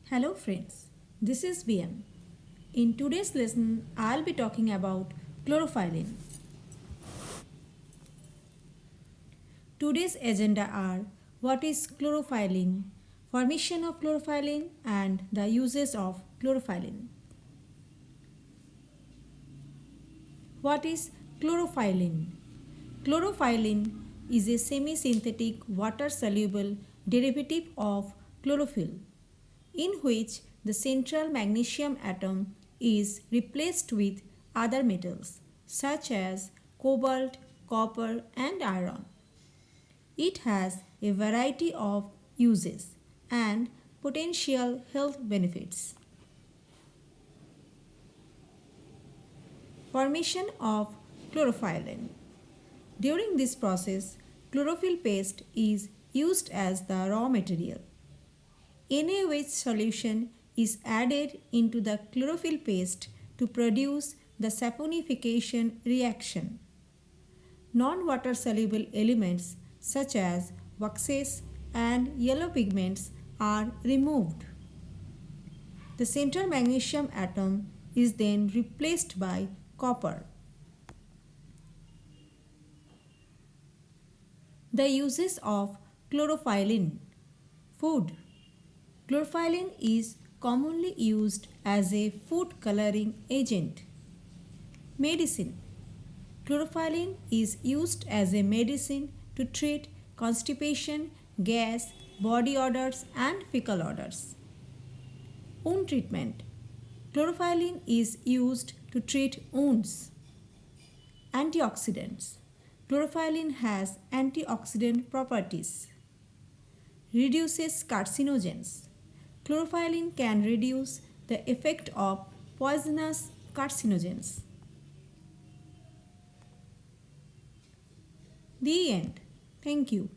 Hello friends, this is BM. In today's lesson, I'll be talking about chlorophyllin. Today's agenda are what is chlorophyllin, formation of chlorophyllin and the uses of chlorophyllin. What is chlorophyllin? Chlorophyllin is a semi-synthetic water-soluble derivative of chlorophyll, in which the central magnesium atom is replaced with other metals such as cobalt, copper and iron. It has a variety of uses and potential health benefits. Formation of chlorophyllin. During this process, chlorophyll paste is used as the raw material. NaOH solution is added into the chlorophyll paste to produce the saponification reaction. Non-water soluble elements such as waxes and yellow pigments are removed. The central magnesium atom is then replaced by copper. The uses of chlorophyllin. Food. Chlorophyllin is commonly used as a food coloring agent. Medicine. Chlorophyllin is used as a medicine to treat constipation, gas, body odors and fecal odors. Wound treatment. Chlorophyllin is used to treat wounds. Antioxidants. Chlorophyllin has antioxidant properties. Reduces carcinogens. Chlorophyllin can reduce the effect of poisonous carcinogens. The end. Thank you.